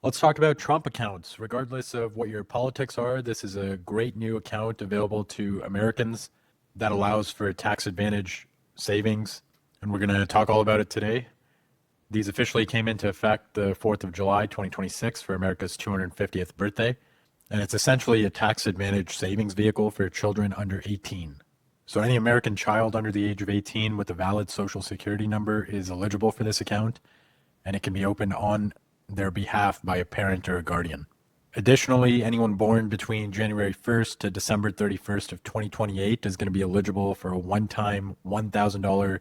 Let's talk about Trump accounts. Regardless of what your politics are, this is a great new account available to Americans that allows for tax advantage savings. And we're going to talk all about it today. These officially came into effect the 4th of July, 2026, for America's 250th birthday. And it's essentially a tax advantage savings vehicle for children under 18. So any American child under the age of 18 with a valid social security number is eligible for this account, and it can be opened on their behalf by a parent or a guardian. Additionally, anyone born between January 1st to December 31st of 2028 is going to be eligible for a one-time $1,000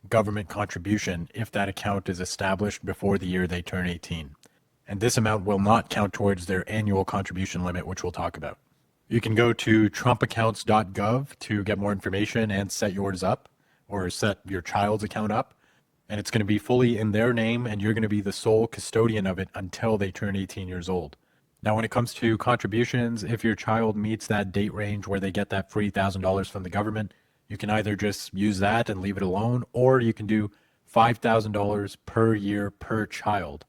government contribution if that account is established before the year they turn 18. And this amount will not count towards their annual contribution limit, which we'll talk about. You can go to trumpaccounts.gov to get more information and set yours up, or set your child's account up. And it's going to be fully in their name, and you're going to be the sole custodian of it until they turn 18 years old. Now, when it comes to contributions, if your child meets that date range where they get that free $1,000 from the government, you can either just use that and leave it alone, or you can do $5,000 per year per child.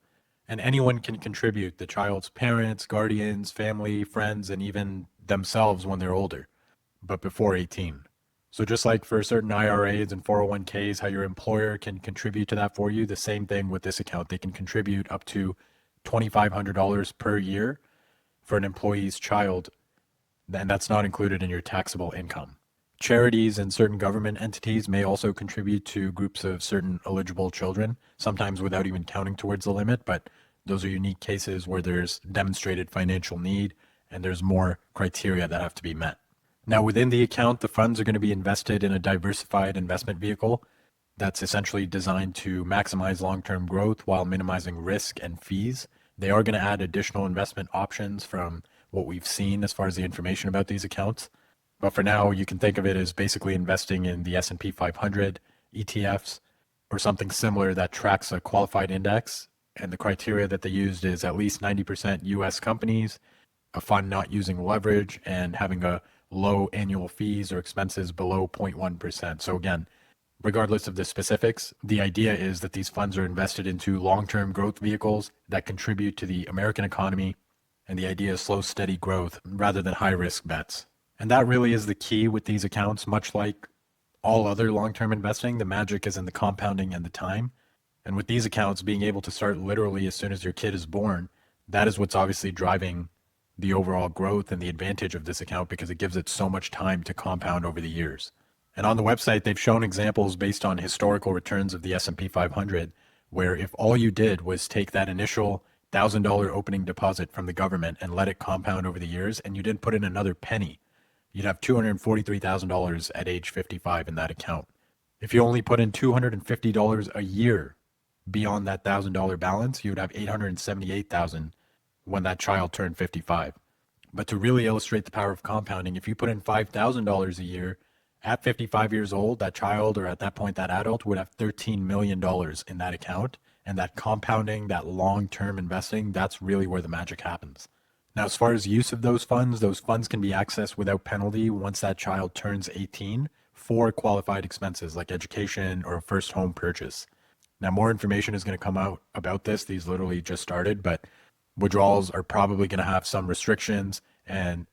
And anyone can contribute, the child's parents, guardians, family, friends, and even themselves when they're older, but before 18. So just like for certain IRAs and 401ks, how your employer can contribute to that for you, the same thing with this account. They can contribute up to $2,500 per year for an employee's child, and that's not included in your taxable income. Charities and certain government entities may also contribute to groups of certain eligible children, sometimes without even counting towards the limit, but those are unique cases where there's demonstrated financial need and there's more criteria that have to be met. Now, within the account, the funds are going to be invested in a diversified investment vehicle that's essentially designed to maximize long-term growth while minimizing risk and fees. They are going to add additional investment options from what we've seen as far as the information about these accounts. But for now, you can think of it as basically investing in the S&P 500, ETFs, or something similar that tracks a qualified index. And the criteria that they used is at least 90% US companies, a fund not using leverage, and having a low annual fees or expenses below 0.1%. So again, regardless of the specifics, the idea is that these funds are invested into long-term growth vehicles that contribute to the American economy, and the idea is slow, steady growth rather than high-risk bets. And that really is the key with these accounts. Much like all other long-term investing, the magic is in the compounding and the time. And with these accounts, being able to start literally as soon as your kid is born, that is what's obviously driving the overall growth and the advantage of this account, because it gives it so much time to compound over the years. And on the website, they've shown examples based on historical returns of the S&P 500, where if all you did was take that initial $1,000 opening deposit from the government and let it compound over the years, and you didn't put in another penny, you'd have $243,000 at age 55 in that account. If you only put in $250 a year beyond that $1,000 balance, you would have $878,000 when that child turned 55. But to really illustrate the power of compounding, if you put in $5,000 a year at 55 years old, that child, or at that point that adult, would have $13 million in that account. And that compounding, that long-term investing, that's really where the magic happens. Now, as far as use of those funds can be accessed without penalty once that child turns 18 for qualified expenses like education or a first home purchase. Now, more information is going to come out about this. These literally just started, but withdrawals are probably going to have some restrictions, and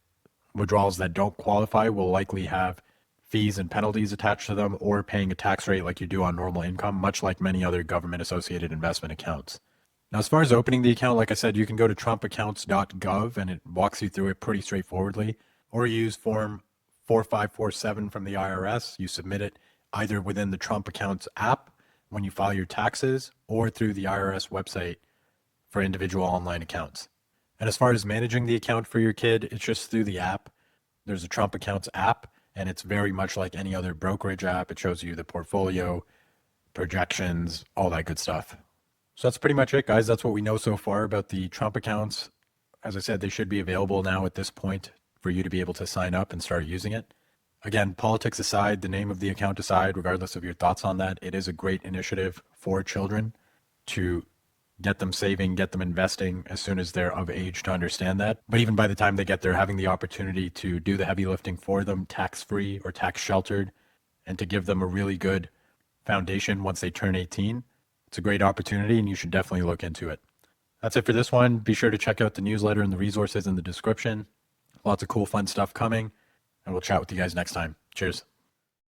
withdrawals that don't qualify will likely have fees and penalties attached to them, or paying a tax rate like you do on normal income, much like many other government-associated investment accounts. Now, as far as opening the account, like I said, you can go to trumpaccounts.gov and it walks you through it pretty straightforwardly, or use Form 4547 from the IRS. You submit it either within the Trump Accounts app when you file your taxes, or through the IRS website for individual online accounts. And as far as managing the account for your kid, it's just through the app. There's a Trump Accounts app, and it's very much like any other brokerage app. It shows you the portfolio, projections, all that good stuff. So that's pretty much it, guys. That's what we know so far about the Trump accounts. As I said, they should be available now at this point for you to be able to sign up and start using it. Again, politics aside, the name of the account aside, regardless of your thoughts on that, it is a great initiative for children to get them saving, get them investing as soon as they're of age to understand that. But even by the time they get there, having the opportunity to do the heavy lifting for them, tax-free or tax-sheltered, and to give them a really good foundation once they turn 18, it's a great opportunity, and you should definitely look into it. That's it for this one. Be sure to check out the newsletter and the resources in the description. Lots of cool, fun stuff coming, and we'll chat with you guys next time. Cheers.